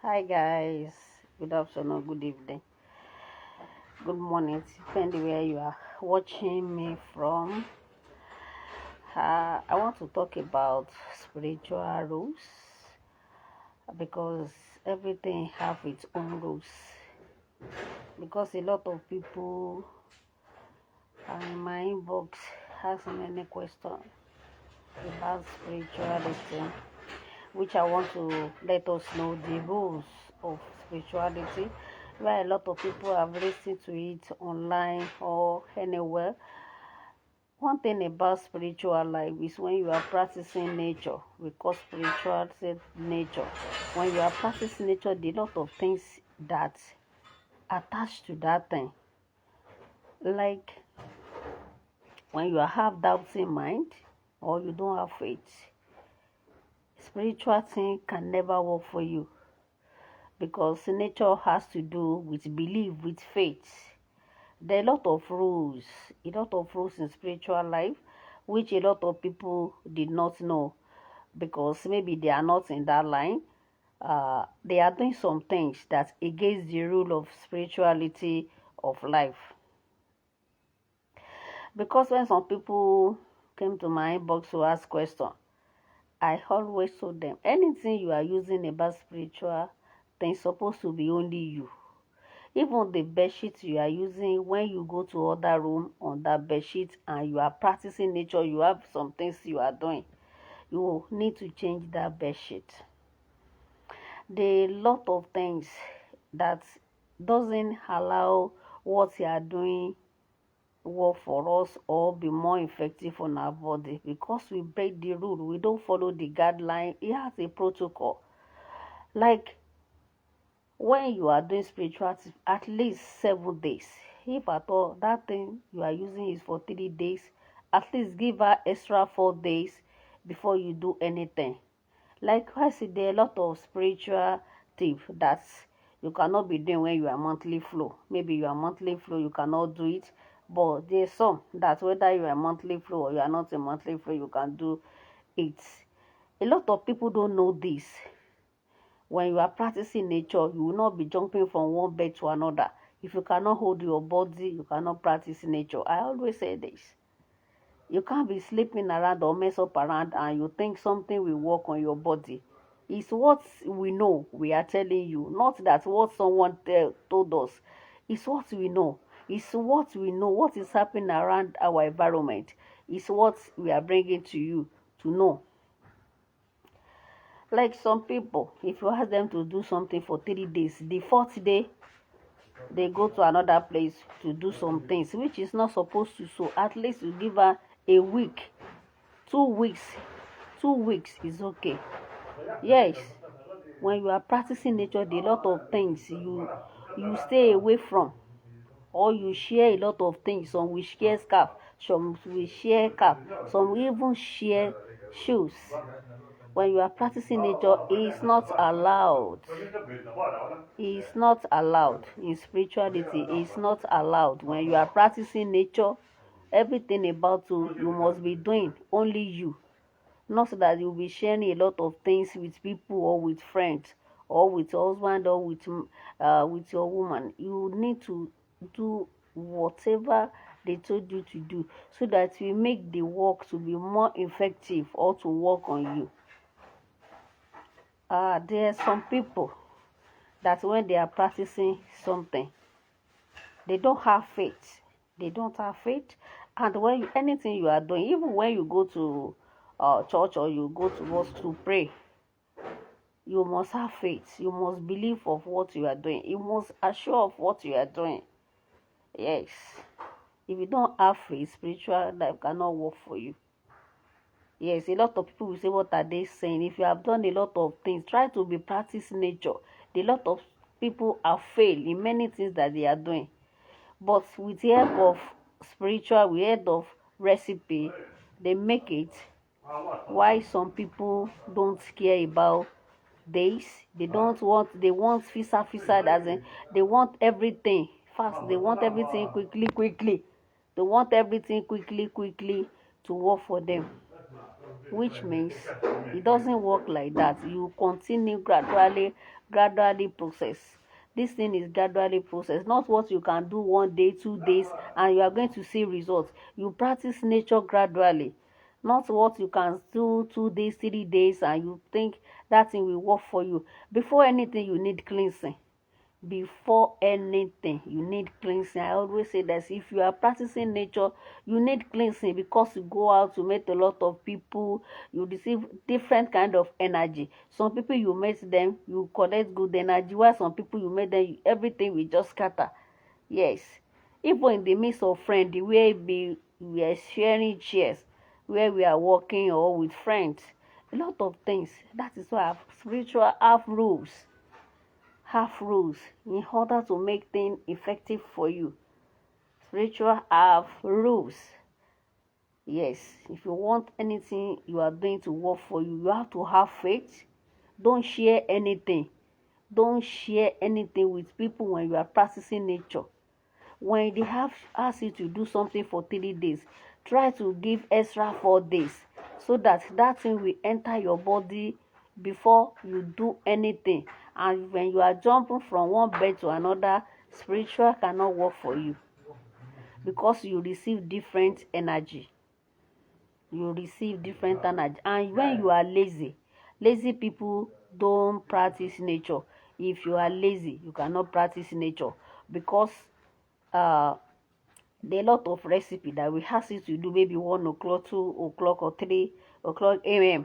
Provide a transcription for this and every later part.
Hi guys, good afternoon, good evening, good morning, depending where you are watching me from. I want to talk about spiritual rules because everything have its own rules. Because a lot of people are in my inbox asking many questions about spirituality, which I want to let us know the rules of spirituality, where a lot of people have listened to it online or anywhere. One thing about spiritual life is when you are practicing nature, we call spirituality nature. When you are practicing nature, there are a lot of things that attach to that thing. Like when you have doubts in mind or you don't have faith, spiritual thing can never work for you because nature has to do with belief, with faith. There are a lot of rules in spiritual life, which a lot of people did not know because maybe they are not in that line. They are doing some things that against the rule of spirituality of life. Because when some people came to my inbox to ask questions, I always told them anything you are using about spiritual things supposed to be only you. Even the bedsheet you are using when you go to other room on that bedsheet and you are practicing nature, you have some things you are doing. You need to change that bedsheet. There are a lot of things that doesn't allow what you are doing work for us or be more effective on our body because we break the rule. We don't follow the guideline. It has a protocol. Like when you are doing spirituality, at least 7 days. If at all that thing you are using is for 3 days, at least give her extra 4 days before you do anything. Likewise, there are a lot of spiritual tips that you cannot be doing when you are monthly flow. Maybe you are monthly flow, you cannot do it. But there's some that whether you are monthly flow or you are not a monthly flow, you can do it. A lot of people don't know this. When you are practicing nature, you will not be jumping from one bed to another. If you cannot hold your body, you cannot practice nature. I always say this. You can't be sleeping around or mess up around and you think something will work on your body. It's what we know we are telling you, not that what someone told us. It's what we know. It's what we know, what is happening around our environment. It's what we are bringing to you to know. Like some people, if you ask them to do something for 3 days, the fourth day, they go to another place to do some things, which is not supposed to. So at least you give her a week, 2 weeks. 2 weeks is okay. Yes, when you are practicing nature, there are a lot of things you stay away from. Or you share a lot of things. Some will share scarf, some will share cap, some will even share shoes. When you are practicing nature, it is not allowed. It is not allowed in spirituality. It is not allowed. When you are practicing nature, everything about you must be doing only you. Not so that you'll be sharing a lot of things with people or with friends or with your husband or with your woman. You need to do whatever they told you to do so that you make the work to be more effective or to work on you. There are some people that when they are practicing something, they don't have faith. They don't have faith. And when anything you are doing, even when you go to church or you go to mosque to pray, you must have faith. You must believe of what you are doing. You must assure of what you are doing. Yes. If you don't have faith, spiritual life cannot work for you. Yes, a lot of people will say, what are they saying? If you have done a lot of things, try to be practice nature. A lot of people have failed in many things that they are doing. But with the help of spiritual, with the help of recipe, they make it. Why some people don't care about this? They want fisa, as in they want everything fast. They want everything quickly. They want everything quickly to work for them. Which means it doesn't work like that. You continue gradually gradually process. This thing is gradually processed, not what you can do 1 day, 2 days, and you are going to see results. You practice nature gradually, not what you can do 2 days, 3 days, and you think that thing will work for you. Before anything, you need cleansing. Before anything, you need cleansing. I always say that if you are practicing nature, you need cleansing, because you go out to meet a lot of people, you receive different kind of energy. Some people you meet them, you collect good energy, while some people you meet them, everything will just scatter. Yes, even in the midst of friends, the way we are sharing chairs, where we are working or with friends, a lot of things. That is why spiritual have rules in order to make things effective for you. Spiritual have rules. Yes, if you want anything you are doing to work for you, you have to have faith. Don't share anything. Don't share anything with people when you are practicing nature. When they have asked you to do something for 3 days, try to give extra 4 days, so that that thing will enter your body before you do anything. And when you are jumping from one bed to another, spiritual cannot work for you, because you receive different energy. You receive different energy. And when you are lazy people don't practice nature. If you are lazy, you cannot practice nature, because there are a lot of recipe that we ask you to do maybe 1 o'clock, 2 o'clock, or 3 o'clock a.m.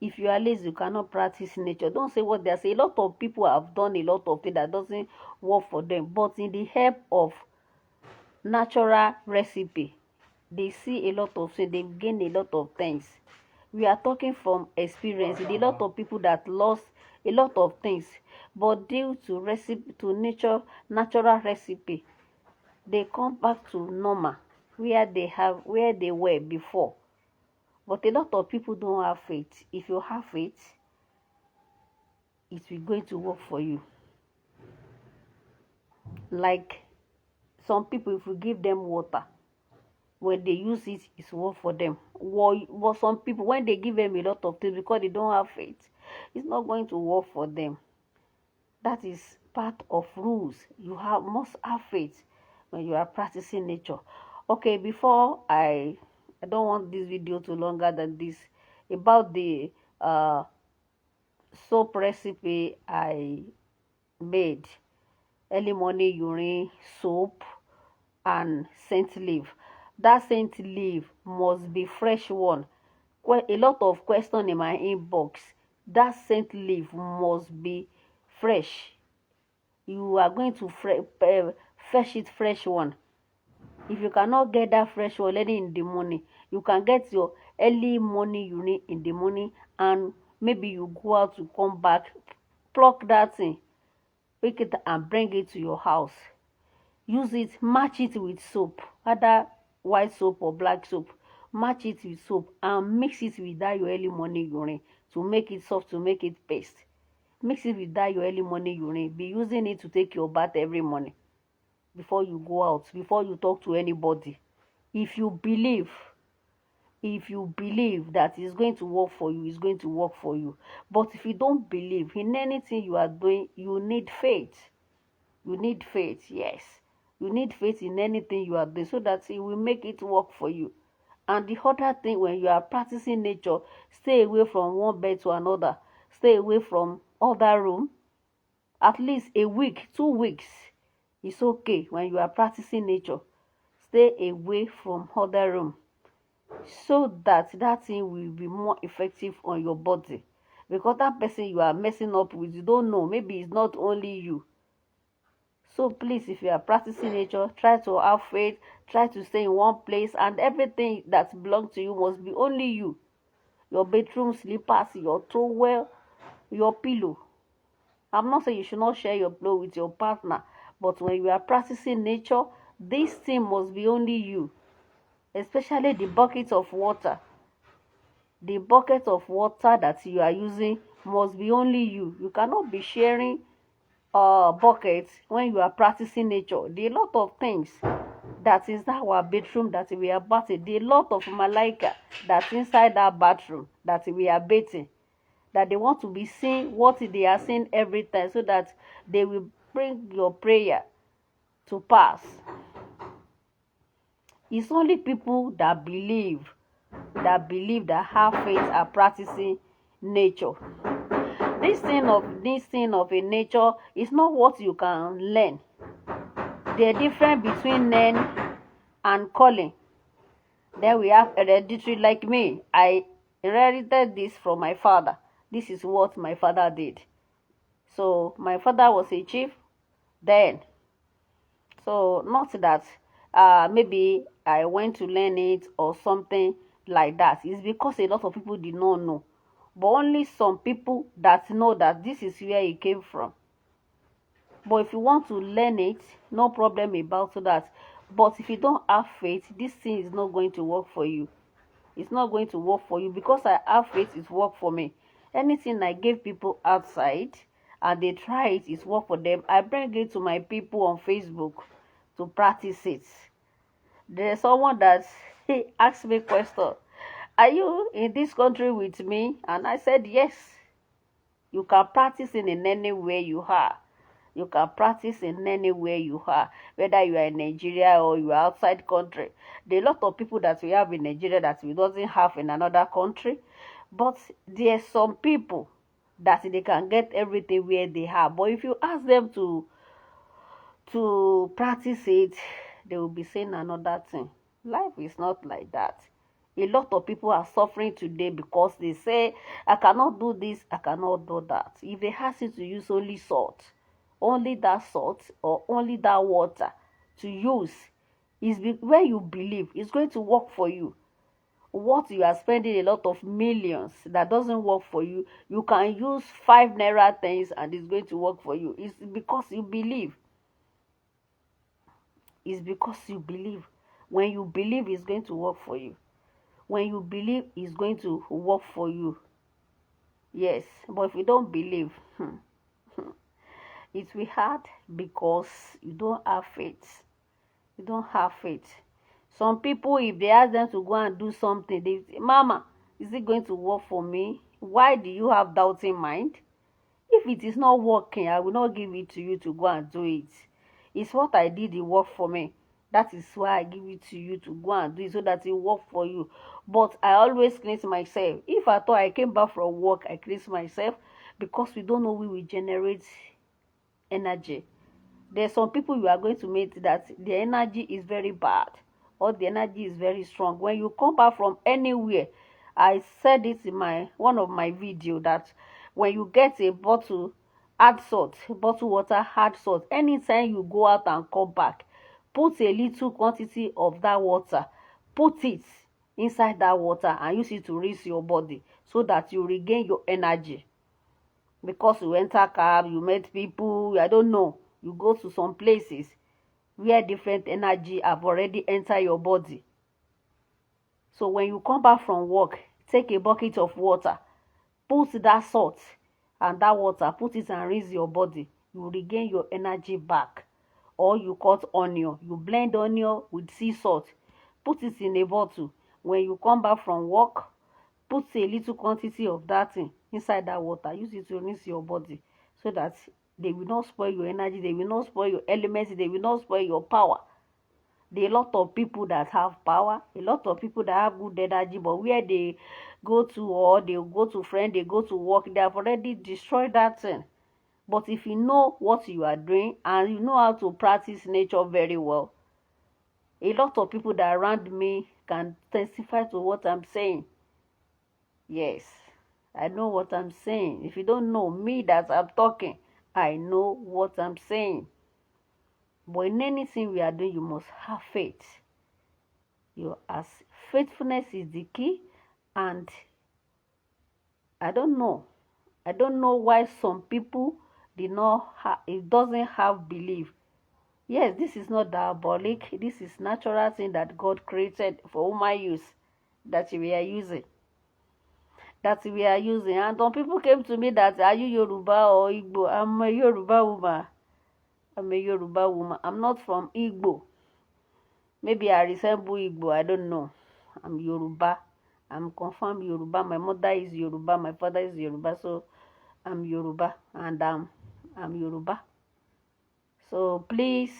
If you are lazy, you cannot practice nature. Don't say what they say. A lot of people have done a lot of things that doesn't work for them, but in the help of natural recipe, they see a lot of things, they gain a lot of things. We are talking from experience. There are a lot of people that lost a lot of things, but due to natural recipe, they come back to normal, where they were before. But a lot of people don't have faith. If you have faith, it will going to work for you. Like some people, if you give them water, when they use it, it's work for them. But some people, when they give them a lot of things, because they don't have faith, it's not going to work for them. That is part of rules. You must have faith when you are practicing nature. Okay, before I don't want this video to longer than this, about the soap recipe I made. Early morning urine soap and scent leaf. That scent leaf must be fresh one. A lot of questions in my inbox. That scent leaf must be fresh. You are going to fetch it fresh one. If you cannot get that fresh one early in the morning, you can get your early morning urine in the morning, and maybe you go out to come back, pluck that thing, pick it and bring it to your house. Use it, match it with soap, either white soap or black soap. Match it with soap and mix it with that your early morning urine to make it soft, to make it paste. Mix it with that your early morning urine. Be using it to take your bath every morning before you go out, before you talk to anybody. If you believe that it's going to work for you, it's going to work for you. But if you don't believe in anything you are doing, you need faith. You need faith, yes. You need faith in anything you are doing, so that it will make it work for you. And the other thing, when you are practicing nature, stay away from one bed to another. Stay away from other room. At least a week, 2 weeks. It's okay when you are practicing nature. Stay away from other room, so that thing will be more effective on your body. Because that person you are messing up with, you don't know, maybe it's not only you. So please, if you are practicing nature, try to have faith, try to stay in one place, and everything that belongs to you must be only you. Your bedroom slippers, your towel, your pillow. I'm not saying you should not share your pillow with your partner, but when you are practicing nature, this thing must be only you. Especially the bucket of water. The bucket of water that you are using must be only you. You cannot be sharing buckets when you are practicing nature. There are a lot of things that is our bedroom that we are bathing. There are a lot of malaika that's inside that bathroom that we are bathing. that they want to be seeing what they are seeing every time, so that they will bring your prayer to pass. It's only people that believe, that have faith, are practicing nature. This thing of a nature is not what you can learn. The difference between learn and calling. Then we have hereditary. Like me, I inherited this from my father. This is what my father did. So my father was a chief then. So not that maybe I went to learn it or something like that. It's because a lot of people did not know. But only some people that know that this is where it came from. But if you want to learn it, no problem about that. But if you don't have faith, this thing is not going to work for you. It's not going to work for you. Because I have faith, it's work for me. Anything I give people outside and they try it, it's work for them, I bring it to my people on Facebook to practice it. There's someone that he asked me a question. Are you in this country with me? And I said yes. You can practice in any way you are. You can practice in anywhere you are, whether you are in Nigeria or you are outside country. There are a lot of people that we have in Nigeria that we doesn't have in another country. But there are some people that they can get everything where they have. But if you ask them to practice it, they will be saying another thing. Life is not like that. A lot of people are suffering today because they say, I cannot do this, I cannot do that. If they ask you to use only salt, only that salt or only that water to use, is where you believe it's going to work for you. What you are spending a lot of millions that doesn't work for you, you can use 5 naira things and it's going to work for you. It's because you believe. It's because you believe. When you believe, it's going to work for you. When you believe, it's going to work for you. Yes, but if you don't believe, it will hard because you don't have faith. You don't have faith. Some people, if they ask them to go and do something, they say, Mama, is it going to work for me? Why do you have doubting mind? If it is not working, I will not give it to you to go and do it. It's what I did, it worked for me. That is why I give it to you to go and do it, so that it work for you. But I always cleanse myself. If I thought I came back from work, I cleanse myself, because we don't know we will generate energy. There's some people you are going to meet that the energy is very bad, or the energy is very strong. When you come back from anywhere, I said it in one of my videos, that when you get a bottle, add salt, bottle water, add salt. Anytime you go out and come back, put a little quantity of that water, put it inside that water and use it to rinse your body, so that you regain your energy. Because you enter cab, you met people, I don't know, you go to some places where different energy have already entered your body. So when you come back from work, take a bucket of water, put that salt and that water, put it and rinse your body. You regain your energy back. Or you cut onion, you blend onion with sea salt, put it in a bottle. When you come back from work, put a little quantity of that thing inside that water. Use it to rinse your body, so that they will not spoil your energy, they will not spoil your elements, they will not spoil your power. There are a lot of people that have power, a lot of people that have good energy, but where they go to, or they go to friend, they go to work, they have already destroyed that thing. But if you know what you are doing and you know how to practice nature very well, a lot of people that are around me can testify to what I'm saying. Yes, I know what I'm saying. If you don't know me that I'm talking, I know what I'm saying. But in anything we are doing, you must have faith. As faithfulness is the key. And I don't know why some people it doesn't have belief. Yes, this is not diabolic. This is natural thing that God created for human use, that we are using. And some people came to me that, are you Yoruba or Igbo? I'm a Yoruba woman. I'm not from Igbo. Maybe I resemble Igbo, I don't know. I'm Yoruba. I'm confirmed Yoruba. My mother is Yoruba. My father is Yoruba. So I'm Yoruba, and I'm Yoruba. So please,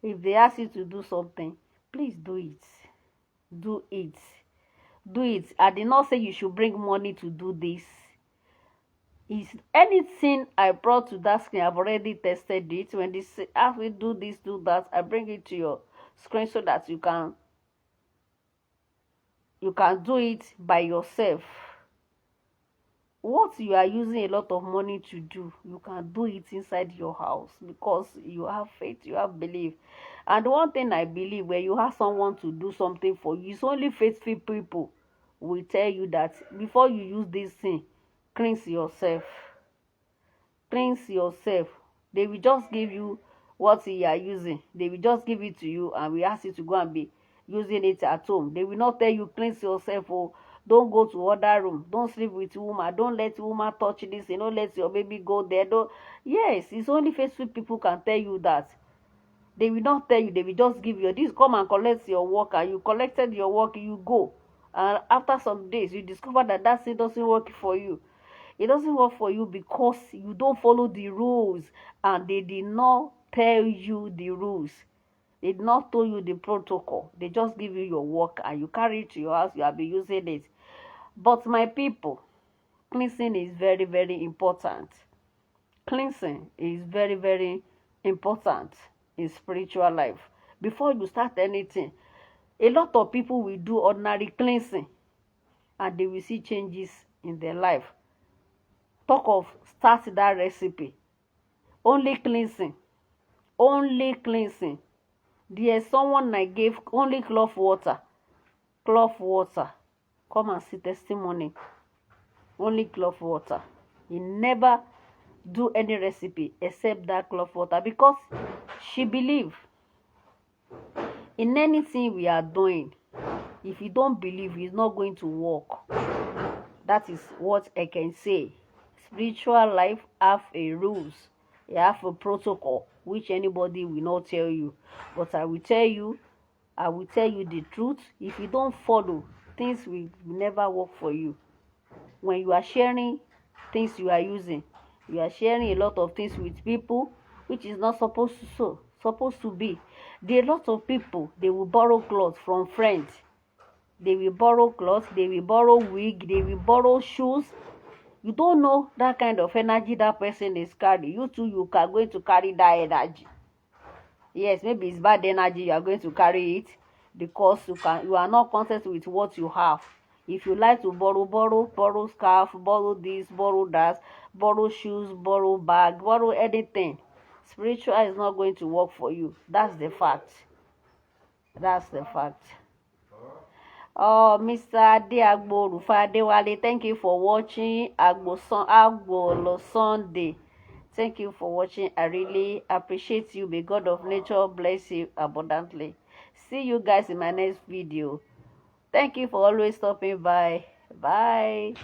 if they ask you to do something, please do it. Do it. Do it. I did not say you should bring money to do this. Is anything I brought to that screen, I've already tested it. When they say, have we do this, do that, I bring it to your screen so that you can do it by yourself. What you are using a lot of money to do, you can do it inside your house because you have faith, you have belief. And one thing I believe, when you have someone to do something for you, it's only faithful people will tell you that before you use this thing, cleanse yourself. Cleanse yourself. They will just give you what you are using. They will just give it to you, and we ask you to go and be using it at home. They will not tell you cleanse yourself. Oh, don't go to other room. Don't sleep with woman. Don't let woman touch this. You know, let your baby go there. Don't. Yes, it's only faithful people can tell you that. They will not tell you. They will just give you this. Come and collect your work, and you collected your work. You go, and after some days, you discover that that thing doesn't work for you. It doesn't work for you because you don't follow the rules, and they did not tell you the rules. They did not tell you the protocol. They just give you your work and you carry it to your house. You have been using it. But my people, cleansing is very, very important. Cleansing is very, very important in spiritual life. Before you start anything, a lot of people will do ordinary cleansing and they will see changes in their life. Talk of start that recipe. Only cleansing. Only cleansing. There's someone I gave only cloth water. Cloth water. Come and see testimony. Only cloth water. He never do any recipe except that cloth water because she believe in anything we are doing. If you don't believe, it's not going to work. That is what I can say. Spiritual life have a rules. They have a protocol which anybody will not tell you. But I will tell you the truth. If you don't follow, things will never work for you. When you are sharing things you are using, you are sharing a lot of things with people which is not supposed to be. There are a lot of people, they will borrow clothes from friends. They will borrow clothes, they will borrow wig, they will borrow shoes. You don't know that kind of energy that person is carrying. You too, you are going to carry that energy. Yes, maybe it's bad energy, you are going to carry it because you are not content with what you have. If you like to borrow scarf, borrow this, borrow that, borrow shoes, borrow bag, borrow anything, spiritual is not going to work for you. That's the fact. That's the fact. Oh, Mr. Adeagbo Rufadewale, thank you for watching Agbo Sunday. Thank you for watching. I really appreciate you. May God of nature bless you abundantly. See you guys in my next video. Thank you for always stopping by. Bye.